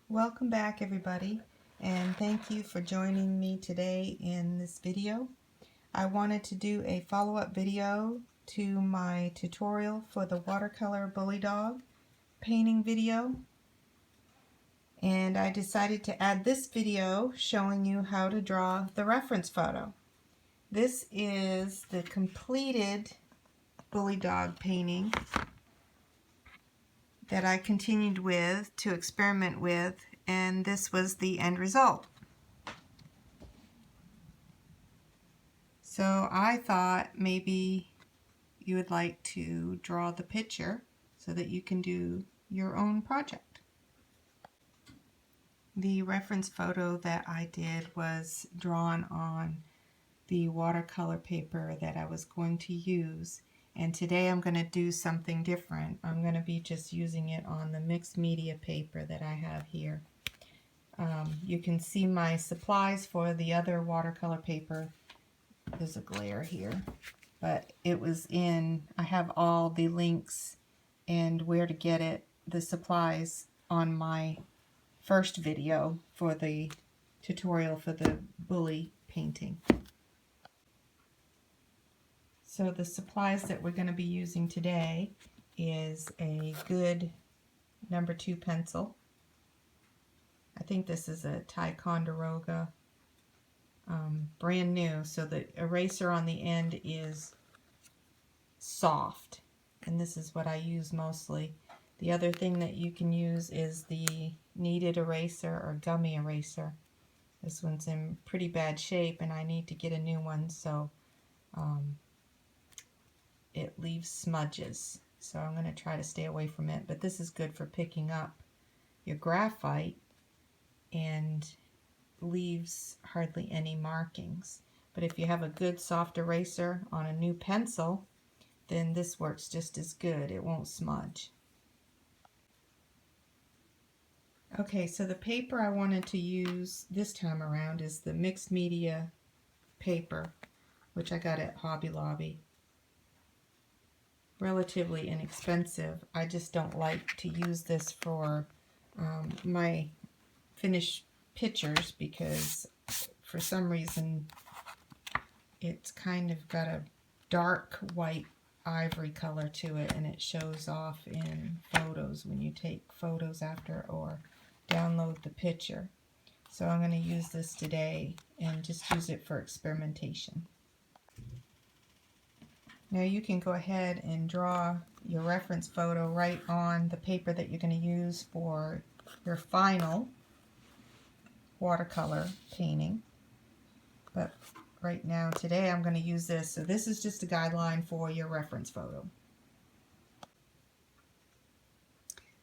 Welcome back, everybody, and thank you for joining me today in this video. I wanted to do a follow-up video to my tutorial for the watercolor bully dog painting video, and I decided to add this video showing you how to draw the reference photo. This is the completed bully dog painting that I continued with to experiment with, and this was the end result. So I thought maybe you would like to draw the picture so that you can do your own project. The reference photo that I did was drawn on the watercolor paper that I was going to use, and today I'm going to do something different. I'm going to be just using it on the mixed media paper that I have here. You can see my supplies for the other watercolor paper. There's a glare here, but it was I have all the links and where to get it, the supplies, on my first video for the tutorial for the bully painting. So the supplies that we're going to be using today is a good number 2 pencil. I think this is a Ticonderoga. Brand new, so the eraser on the end is soft, and this is what I use mostly. The other thing that you can use is the kneaded eraser or gummy eraser. This one's in pretty bad shape and I need to get a new one, so it leaves smudges, so I'm going to try to stay away from it. But this is good for picking up your graphite and leaves hardly any markings. But if you have a good soft eraser on a new pencil, then this works just as good. It won't smudge. Okay, so the paper I wanted to use this time around is the mixed media paper, which I got at Hobby Lobby. Relatively inexpensive. I just don't like to use this for my finished pictures because for some reason it's kind of got a dark white ivory color to it, and it shows off in photos when you take photos after or download the picture. So I'm going to use this today and just use it for experimentation. Now you can go ahead and draw your reference photo right on the paper that you're going to use for your final watercolor painting. But right now, today, I'm going to use this. So this is just a guideline for your reference photo.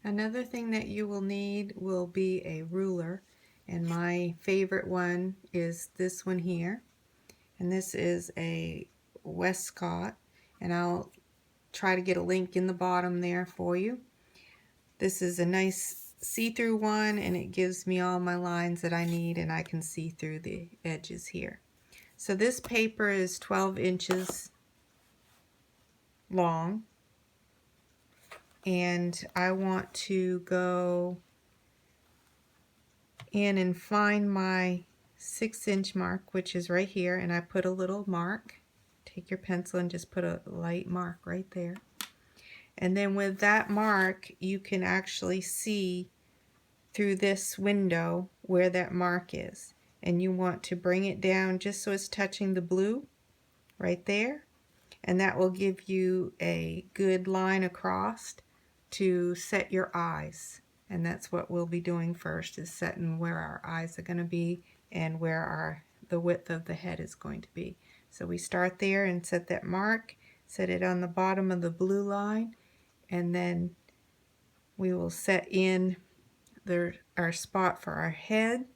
Another thing that you will need will be a ruler. And my favorite one is this one here. And this is a Westcott. And I'll try to get a link in the bottom there for you. This is a nice see-through one, and it gives me all my lines that I need, and I can see through the edges here. So this paper is 12 inches long, and I want to go in and find my 6-inch mark, which is right here, and I put a little mark. Take your pencil and just put a light mark right there. And then with that mark, you can actually see through this window where that mark is. And you want to bring it down just so it's touching the blue right there. And that will give you a good line across to set your eyes. And that's what we'll be doing first, is setting where our eyes are going to be and where the width of the head is going to be. So we start there and set that mark, set it on the bottom of the blue line, and then we will set in our spot for our head.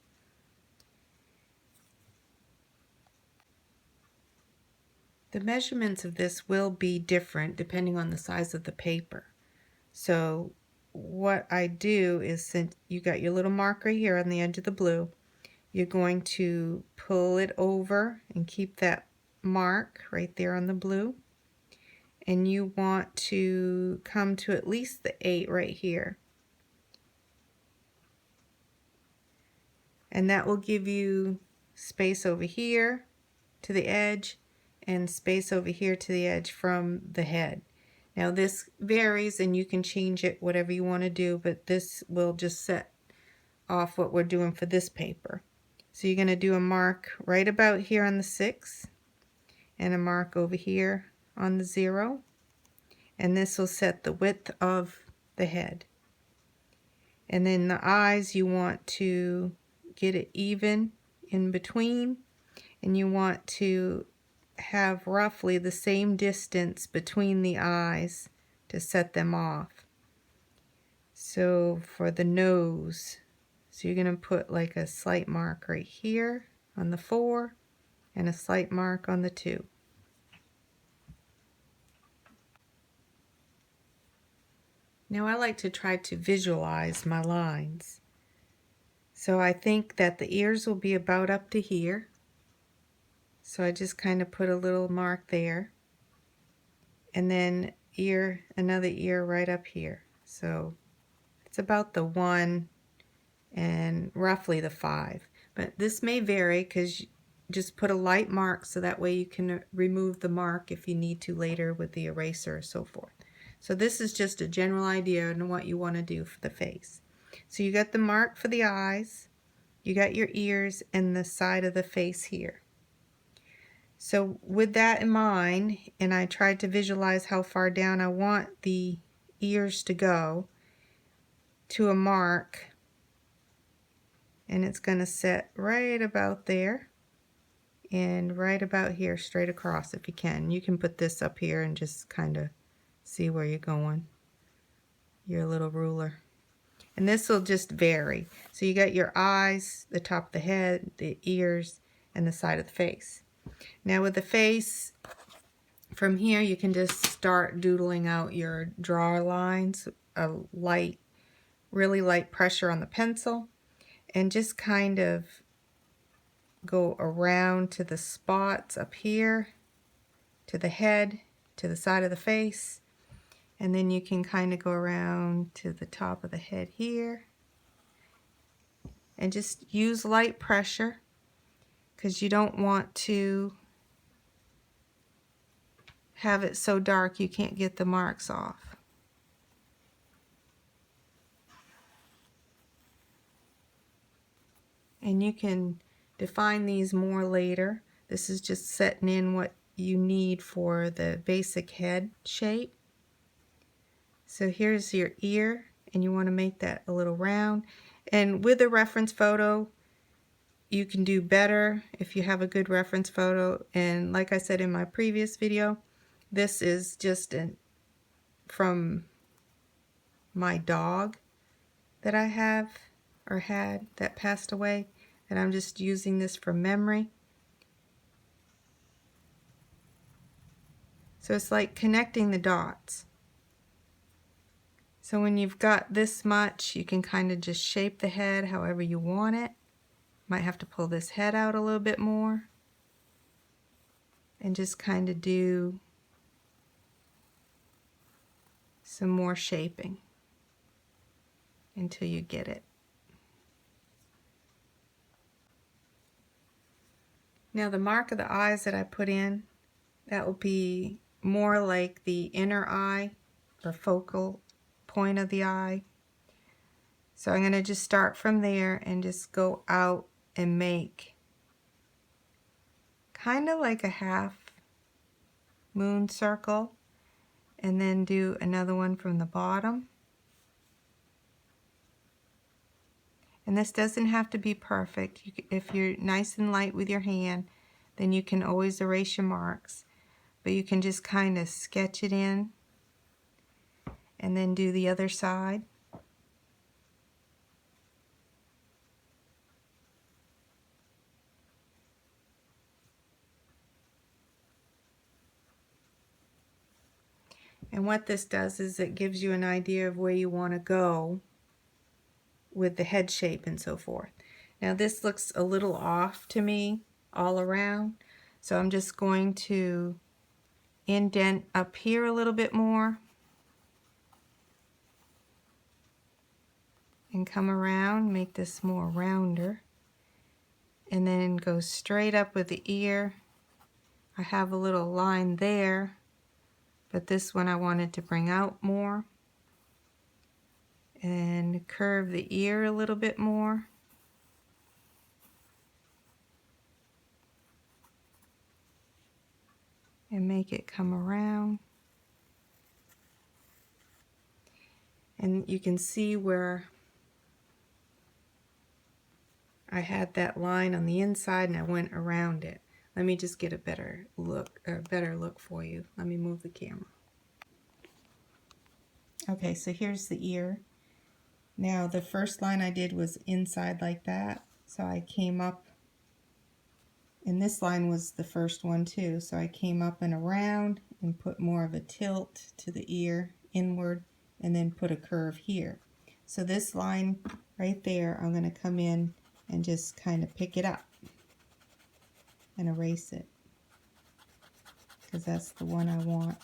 The measurements of this will be different depending on the size of the paper. So what I do is, since you got your little mark right here on the edge of the blue, you're going to pull it over and keep that mark right there on the blue. And you want to come to at least the 8 right here. and that will give you space over here to the edge and space over here to the edge from the head. Now this varies and you can change it whatever you want to do, but this will just set off what we're doing for this paper. So you're going to do a mark right about here on the 6 and a mark over here on the 0, and this will set the width of the head. And then the eyes, you want to get it even in between, and you want to have roughly the same distance between the eyes to set them off. So for the nose, so you're going to put like a slight mark right here on the 4 and a slight mark on the 2. Now I like to try to visualize my lines. So I think that the ears will be about up to here. So I just kind of put a little mark there. And then another ear right up here. So it's about the 1 and roughly the 5. But this may vary because just put a light mark so that way you can remove the mark if you need to later with the eraser or so forth. So this is just a general idea on what you want to do for the face. So you got the mark for the eyes, you got your ears and the side of the face here. So with that in mind, and I tried to visualize how far down I want the ears to go to a mark, and it's going to set right about there and right about here straight across if you can. You can put this up here and just kind of see where you're going, your little ruler. And this will just vary. So you got your eyes, the top of the head, the ears, and the side of the face. Now with the face, from here you can just start doodling out your draw lines, a light, really light pressure on the pencil, and just kind of go around to the spots up here, to the head, to the side of the face, and then you can kind of go around to the top of the head here and just use light pressure because you don't want to have it so dark you can't get the marks off. And you can define these more later. This is just setting in what you need for the basic head shape. So here's your ear, and you want to make that a little round. And with a reference photo, you can do better if you have a good reference photo. And like I said in my previous video, this is just from my dog that I have or had that passed away, and I'm just using this from memory. So it's like connecting the dots. So when you've got this much, you can kind of just shape the head however you want it. Might have to pull this head out a little bit more and just kind of do some more shaping until you get it. Now the mark of the eyes that I put in, that will be more like the inner eye or focal point of the eye. So I'm going to just start from there and just go out and make kind of like a half moon circle, and then do another one from the bottom. And this doesn't have to be perfect. If you're nice and light with your hand, then you can always erase your marks. But you can just kind of sketch it in and then do the other side. And what this does is it gives you an idea of where you want to go with the head shape and so forth. Now this looks a little off to me all around, so I'm just going to indent up here a little bit more and come around, make this more rounder, and then go straight up with the ear. I have a little line there, but this one I wanted to bring out more. And curve the ear a little bit more. And make it come around. And you can see where I had that line on the inside and I went around it. Let me just get a better look for you. Let me move the camera. Okay, so here's the ear. Now the first line I did was inside like that. So I came up, and this line was the first one too. So I came up and around and put more of a tilt to the ear inward and then put a curve here. So this line right there, I'm going to come in and just kind of pick it up and erase it, because that's the one I want.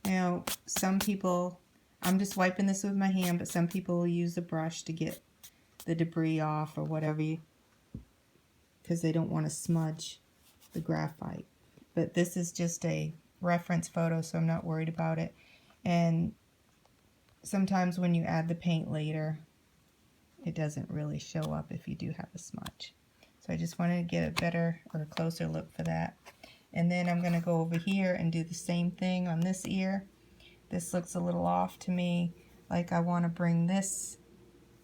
Now, some people, I'm just wiping this with my hand, but some people will use a brush to get the debris off or whatever, because they don't want to smudge the graphite. But this is just a reference photo, so I'm not worried about it. And sometimes when you add the paint later, it doesn't really show up if you do have a smudge. So I just wanted to get a better or a closer look for that. And then I'm going to go over here and do the same thing on this ear. This looks a little off to me, like I want to bring this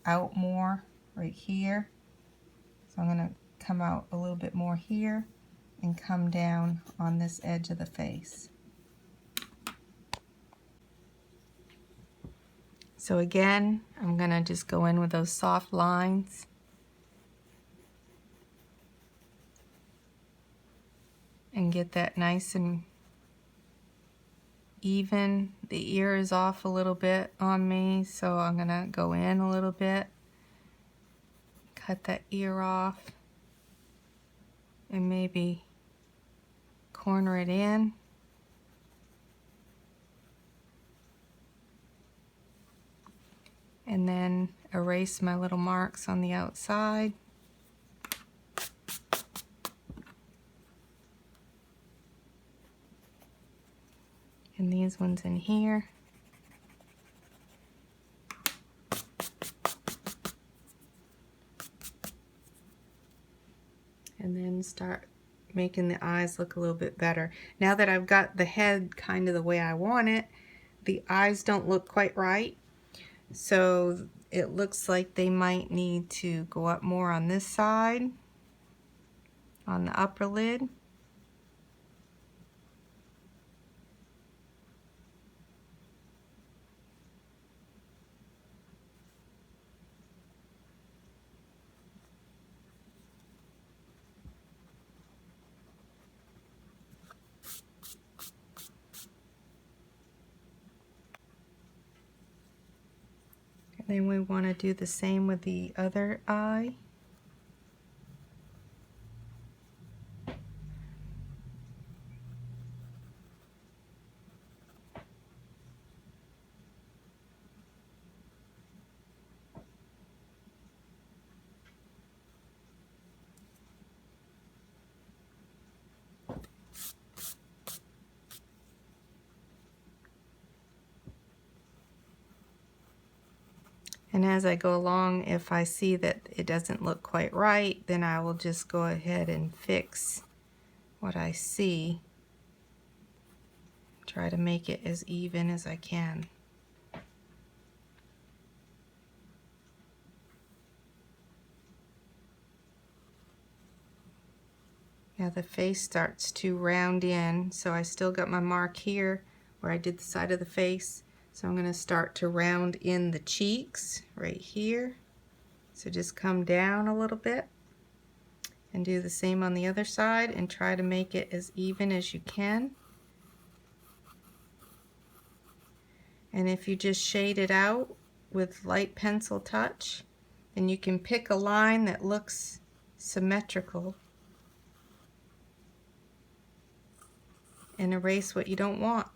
out more right here. So I'm going to come out a little bit more here and come down on this edge of the face. So again, I'm going to just go in with those soft lines. And get that nice and even. The ear is off a little bit on me, so I'm going to go in a little bit. Cut that ear off. And maybe corner it in. And then erase my little marks on the outside. And these ones in here. And then start making the eyes look a little bit better. Now that I've got the head kind of the way I want it, the eyes don't look quite right. So it looks like they might need to go up more on this side, on the upper lid. And then we want to do the same with the other eye. And as I go along, if I see that it doesn't look quite right, then I will just go ahead and fix what I see. Try to make it as even as I can. Now the face starts to round in, so I still got my mark here where I did the side of the face. So I'm going to start to round in the cheeks right here. So just come down a little bit and do the same on the other side and try to make it as even as you can. And if you just shade it out with light pencil touch, then you can pick a line that looks symmetrical and erase what you don't want.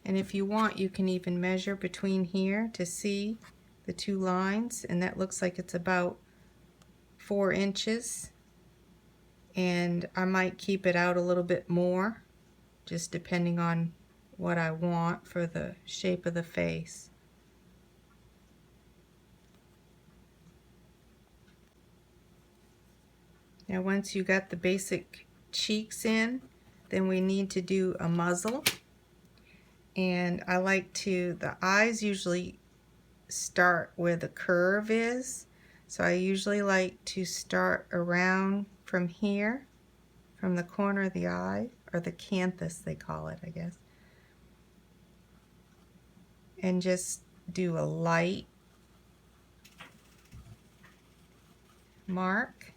And if you want, you can even measure between here to see the two lines, and that looks like it's about 4 inches, and I might keep it out a little bit more, just depending on what I want for the shape of the face. Now once you got the basic cheeks in, then we need to do a muzzle. And I like to, the eyes usually start where the curve is. So I usually like to start around from here, from the corner of the eye, or the canthus they call it, I guess. And just do a light mark.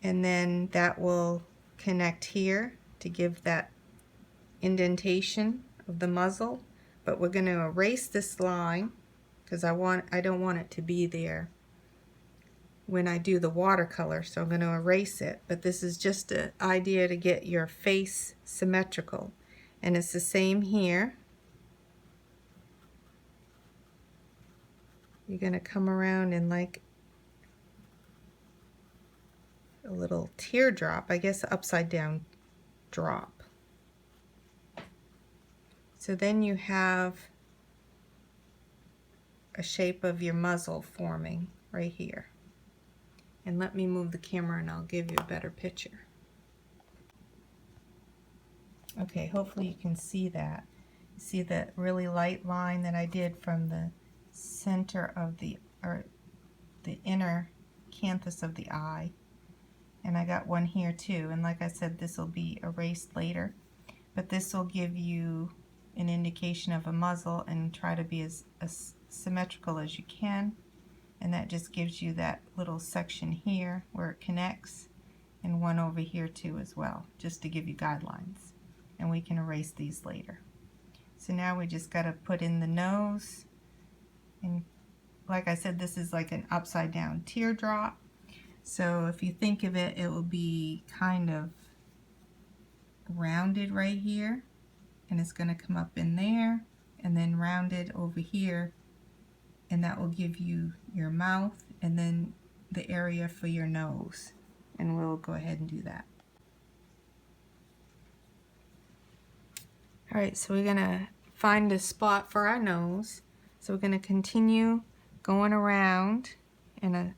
And then that will connect here to give that indentation of the muzzle. But we're going to erase this line because I don't want it to be there when I do the watercolor, so I'm going to erase it. But this is just an idea to get your face symmetrical, and it's the same here. You're going to come around in like a little teardrop, I guess upside down drop. So then you have a shape of your muzzle forming right here. And let me move the camera and I'll give you a better picture. Okay, hopefully you can see that. You see that really light line that I did from the center of the inner canthus of the eye. And I got one here too. And like I said, this will be erased later. But this will give you an indication of a muzzle, and try to be as symmetrical as you can. And that just gives you that little section here where it connects, and one over here too as well, just to give you guidelines. And we can erase these later. So now we just got to put in the nose, and like I said, this is like an upside down teardrop. So if you think of it, it will be kind of rounded right here, and it's going to come up in there and then rounded over here, and that will give you your mouth and then the area for your nose. And we'll go ahead and do that. Alright, so we're going to find a spot for our nose. So we're going to continue going around in a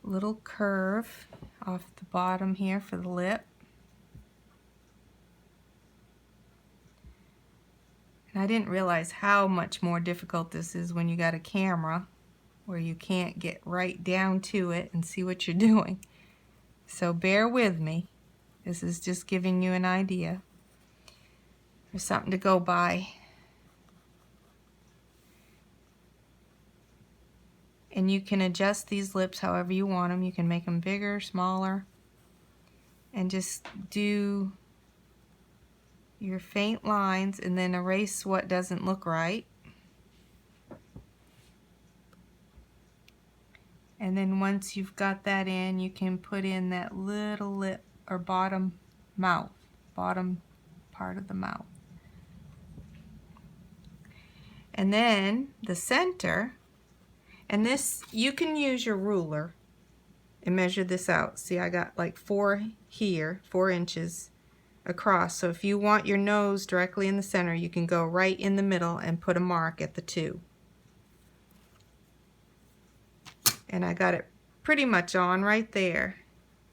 little curve off the bottom here for the lip. And I didn't realize how much more difficult this is when you got a camera where you can't get right down to it and see what you're doing. So bear with me. This is just giving you an idea. There's something to go by. And you can adjust these lips however you want them. You can make them bigger, smaller, and just do your faint lines and then erase what doesn't look right. And then once you've got that in, you can put in that little lip or bottom part of the mouth. And then the center, and this, you can use your ruler and measure this out. See, I got like 4 here, 4 inches across. So if you want your nose directly in the center, you can go right in the middle and put a mark at the 2. And I got it pretty much on right there.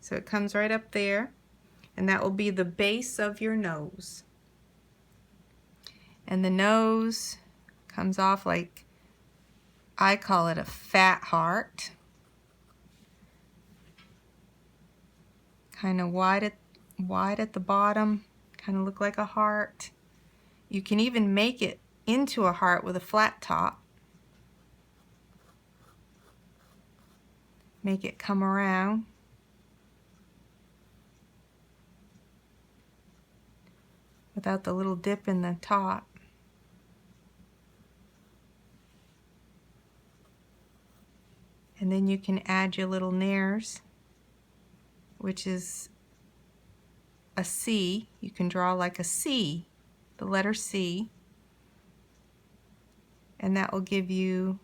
So it comes right up there, and that will be the base of your nose. And the nose comes off like, I call it a fat heart. Kind of wide at the bottom, kind of look like a heart. You can even make it into a heart with a flat top. Make it come around. Without the little dip in the top. And then you can add your little nares, which is a C. You can draw like a C, the letter C. and that will give you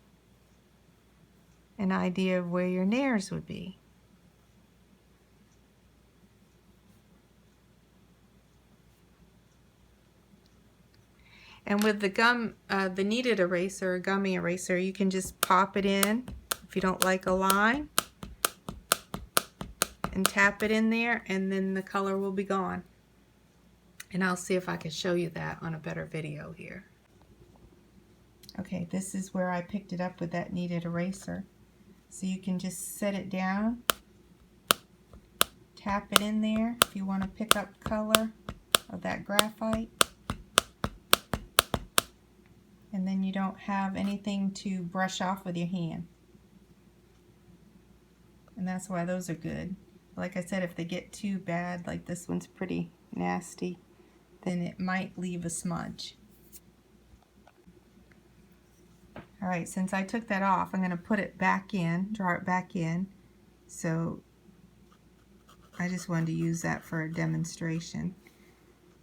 an idea of where your nares would be. And with the the kneaded eraser, or gummy eraser, you can just pop it in if you don't like a line, and tap it in there, and then the color will be gone. And I'll see if I can show you that on a better video here. Okay, this is where I picked it up with that kneaded eraser. So you can just set it down, tap it in there if you want to pick up color of that graphite. And then you don't have anything to brush off with your hand. And that's why those are good. Like I said, if they get too bad, like this one's pretty nasty, then it might leave a smudge. Alright, since I took that off, I'm going to put it back in, draw it back in. So I just wanted to use that for a demonstration.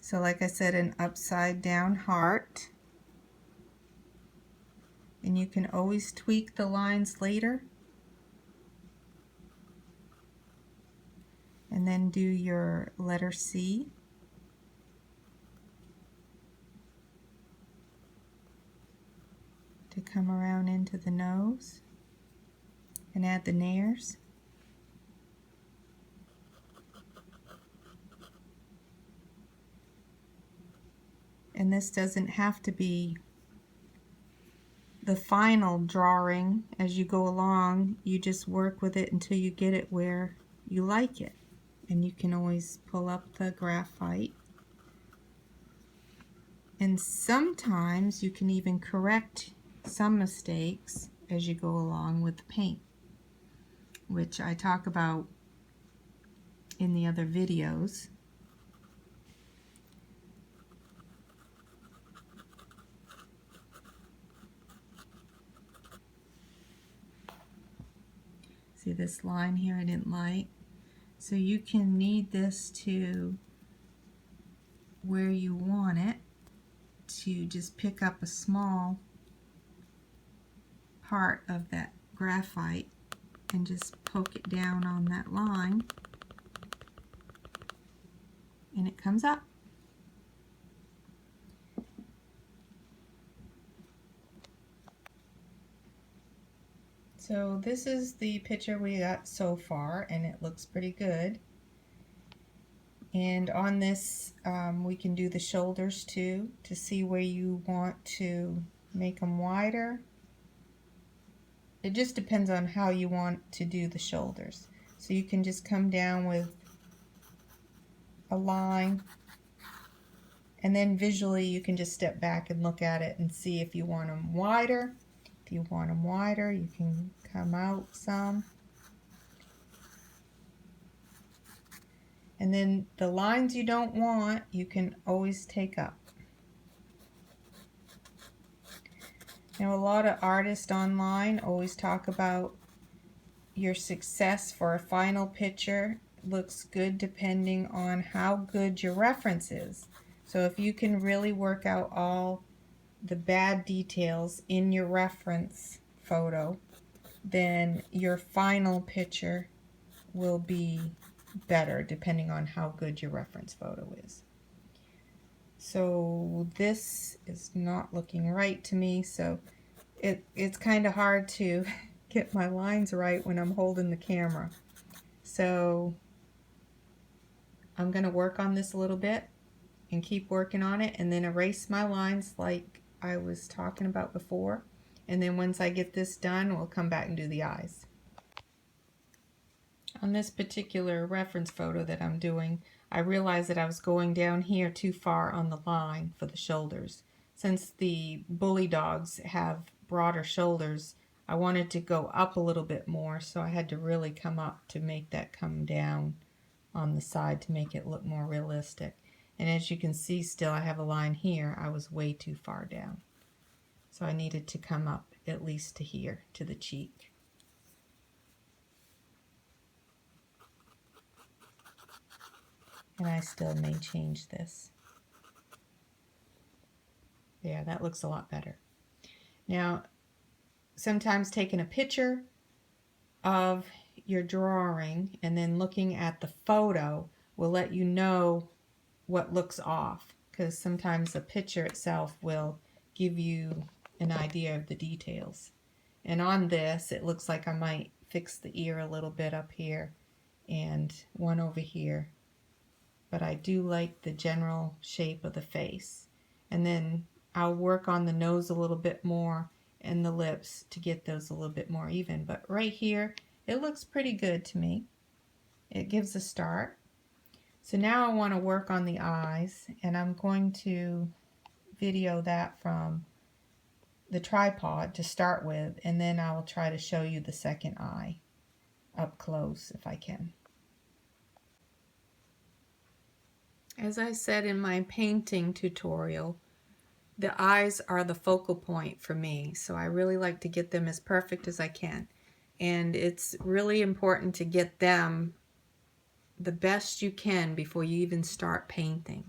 So like I said, an upside down heart. And you can always tweak the lines later. And then do your letter C. To come around into the nose and add the nares. And this doesn't have to be the final drawing. As you go along, you just work with it until you get it where you like it. And you can always pull up the graphite. And sometimes you can even correct some mistakes as you go along with the paint, which I talk about in the other videos. See this line here I didn't like? So you can knead this to where you want it, to just pick up a small part of that graphite and just poke it down on that line, and it comes up. So this is the picture we got so far, and it looks pretty good. And on this we can do the shoulders too, to see where you want to make them wider. It just depends on how you want to do the shoulders. So you can just come down with a line, and then visually you can just step back and look at it and see if you want them wider. If you want them wider, you can come out some. And then the lines you don't want, you can always take up. Now, a lot of artists online always talk about your success for a final picture looks good depending on how good your reference is. So if you can really work out all the bad details in your reference photo, then your final picture will be better depending on how good your reference photo is. So this is not looking right to me, so it's kind of hard to get my lines right when I'm holding the camera. So I'm going to work on this a little bit and keep working on it, and then erase my lines like I was talking about before. And then once I get this done, we'll come back and do the eyes. On this particular reference photo that I'm doing, I realized that I was going down here too far on the line for the shoulders. Since the bully dogs have broader shoulders, I wanted to go up a little bit more, so I had to really come up to make that come down on the side to make it look more realistic. And as you can see, still I have a line here. I was way too far down. So I needed to come up at least to here, to the cheek. And I still may change this. Yeah, that looks a lot better. Now, sometimes taking a picture of your drawing and then looking at the photo will let you know what looks off, because sometimes the picture itself will give you an idea of the details. And on this, it looks like I might fix the ear a little bit up here and one over here. But I do like the general shape of the face. And then I'll work on the nose a little bit more and the lips to get those a little bit more even. But right here, it looks pretty good to me. It gives a start. So now I want to work on the eyes, and I'm going to video that from the tripod to start with, and then I will try to show you the second eye up close if I can. As I said in my painting tutorial, the eyes are the focal point for me, so I really like to get them as perfect as I can. And it's really important to get them the best you can before you even start painting.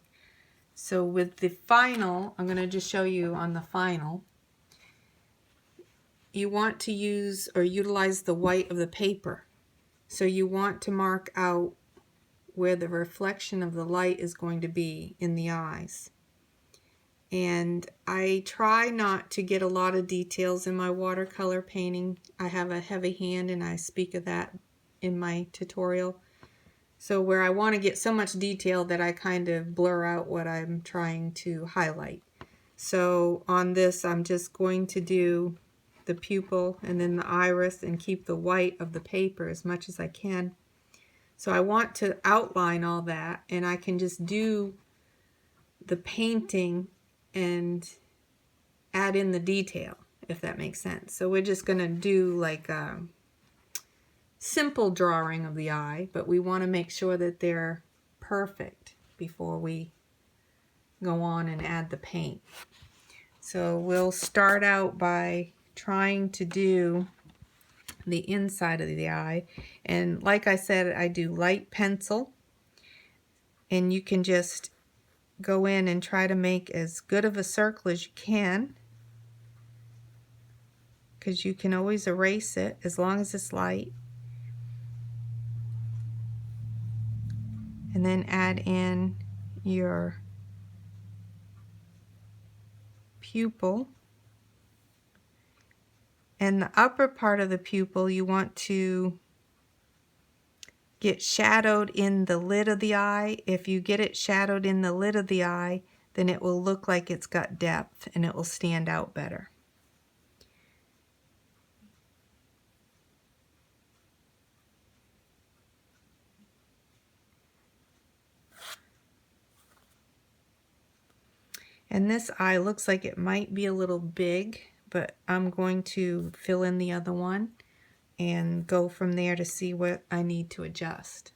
So with the final, I'm going to just show you on the final, you want to use or utilize the white of the paper. So you want to mark out where the reflection of the light is going to be in the eyes. And I try not to get a lot of details in my watercolor painting. I have a heavy hand and I speak of that in my tutorial. So where I want to get so much detail that I kind of blur out what I'm trying to highlight. So on this, I'm just going to do the pupil and then the iris and keep the white of the paper as much as I can. So I want to outline all that, and I can just do the painting and add in the detail, if that makes sense. So we're just going to do like a simple drawing of the eye, but we want to make sure that they're perfect before we go on and add the paint. So we'll start out by trying to do the inside of the eye, and like I said, I do light pencil, and you can just go in and try to make as good of a circle as you can, because you can always erase it as long as it's light. And then add in your pupil. And the upper part of the pupil you want to get shadowed in the lid of the eye. If you get it shadowed in the lid of the eye, then it will look like it's got depth and it will stand out better. And this eye looks like it might be a little big, but I'm going to fill in the other one and go from there to see what I need to adjust.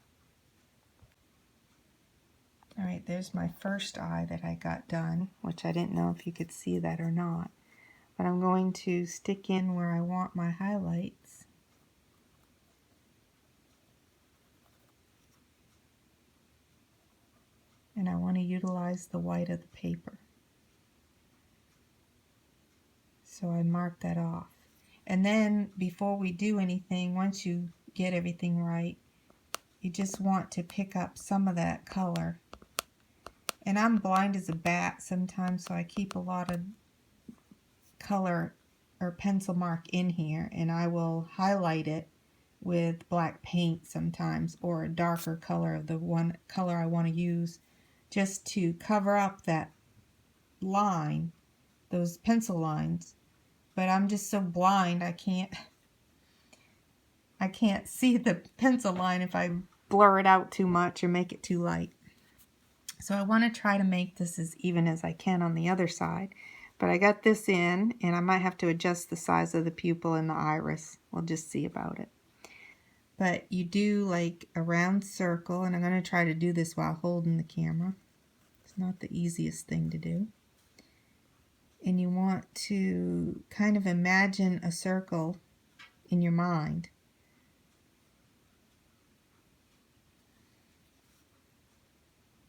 All right, there's my first eye that I got done, which I didn't know if you could see that or not. But I'm going to stick in where I want my highlights. And I want to utilize the white of the paper. So I mark that off. And then before we do anything, once you get everything right, you just want to pick up some of that color. And I'm blind as a bat sometimes, so I keep a lot of color or pencil mark in here, and I will highlight it with black paint sometimes, or a darker color of the one color I want to use, just to cover up that line, those pencil lines. But I'm just so blind I can't see the pencil line if I blur it out too much or make it too light. So I want to try to make this as even as I can on the other side. But I got this in, and I might have to adjust the size of the pupil and the iris. We'll just see about it. But you do like a round circle, and I'm going to try to do this while holding the camera. It's not the easiest thing to do. And you want to kind of imagine a circle in your mind.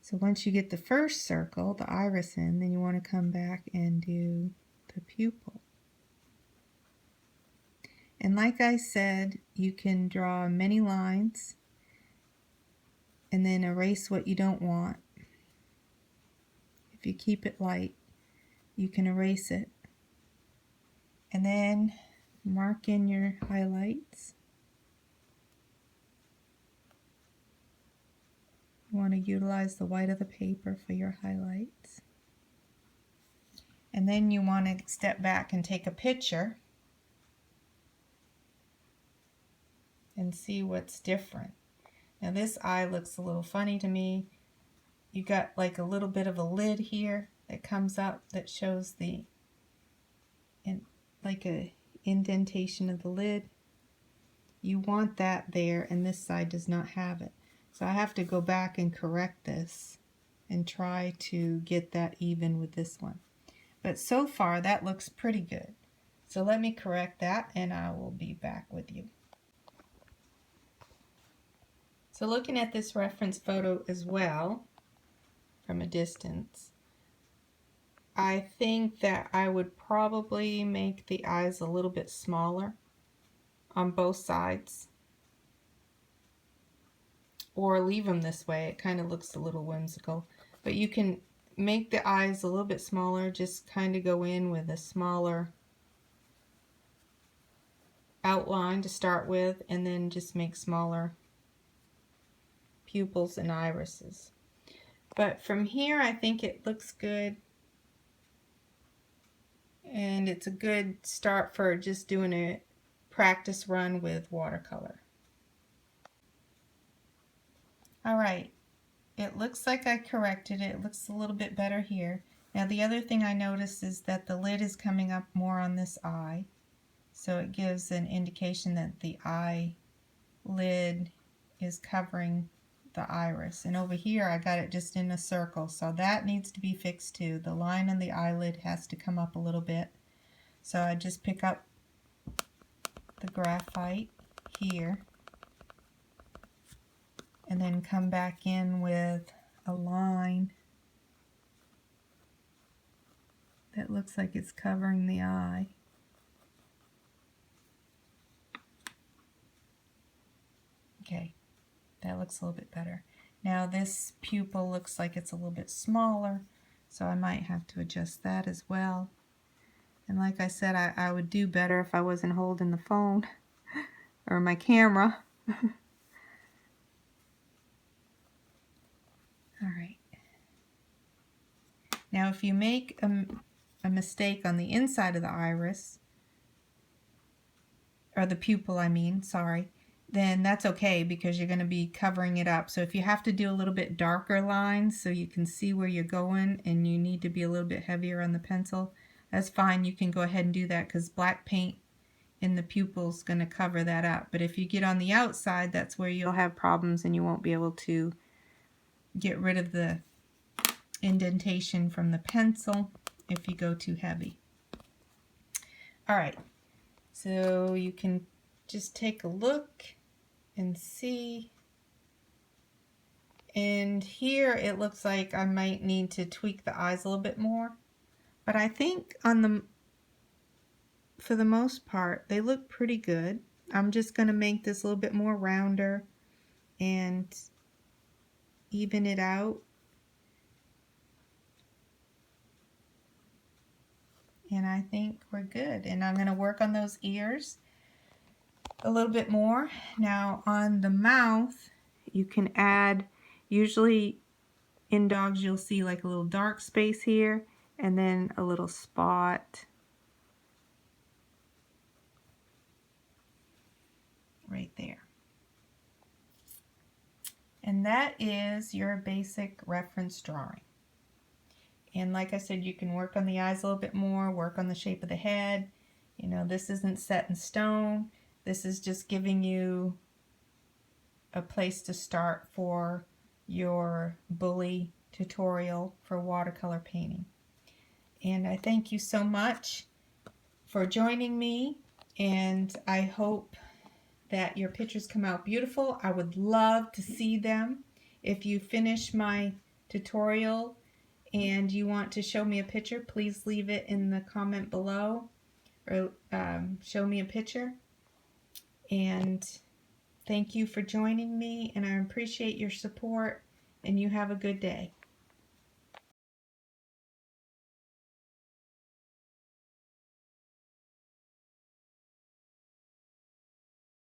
So once you get the first circle, the iris in, then you want to come back and do the pupil. And like I said, you can draw many lines and then erase what you don't want. If you keep it light, you can erase it. And then mark in your highlights. You want to utilize the white of the paper for your highlights. And then you want to step back and take a picture and see what's different. Now this eye looks a little funny to me. You got like a little bit of a lid here that comes up that shows the like a indentation of the lid. You want that there, and this side does not have it. So I have to go back and correct this and try to get that even with this one. But so far that looks pretty good. So let me correct that and I will be back with you. So looking at this reference photo as well from a distance, I think that I would probably make the eyes a little bit smaller on both sides, or leave them this way. It kind of looks a little whimsical, but you can make the eyes a little bit smaller, just kind of go in with a smaller outline to start with, and then just make smaller pupils and irises. But from here I think it looks good, and it's a good start for just doing a practice run with watercolor. Alright, it looks like I corrected it. It looks a little bit better here. Now the other thing I noticed is that the lid is coming up more on this eye, so it gives an indication that the eye lid is covering the iris. And over here I got it just in a circle, so that needs to be fixed too. The line on the eyelid has to come up a little bit. So I just pick up the graphite here and then come back in with a line that looks like it's covering the eye. Okay, that looks a little bit better. Now this pupil looks like it's a little bit smaller, so I might have to adjust that as well. And like I said, I would do better if I wasn't holding the phone or my camera. Alright. Now if you make a mistake on the inside of the iris, or the pupil I mean, sorry, then that's okay because you're going to be covering it up. So if you have to do a little bit darker lines so you can see where you're going and you need to be a little bit heavier on the pencil, that's fine. You can go ahead and do that because black paint in the pupil is going to cover that up. But if you get on the outside, that's where you'll have problems and you won't be able to get rid of the indentation from the pencil if you go too heavy. Alright, so you can just take a look and see, and here it looks like I might need to tweak the eyes a little bit more, but I think for the most part they look pretty good. I'm just going to make this a little bit more rounder and even it out, and I think we're good. And I'm going to work on those ears a little bit more. Now on the mouth you can add, usually in dogs you'll see like a little dark space here and then a little spot right there. And that is your basic reference drawing. And like I said, you can work on the eyes a little bit more, work on the shape of the head. You know, this isn't set in stone. This is just giving you a place to start for your bully tutorial for watercolor painting. And I thank you so much for joining me, and I hope that your pictures come out beautiful. I would love to see them. If you finish my tutorial and you want to show me a picture, please leave it in the comment below, or show me a picture. And thank you for joining me, and I appreciate your support, and you have a good day.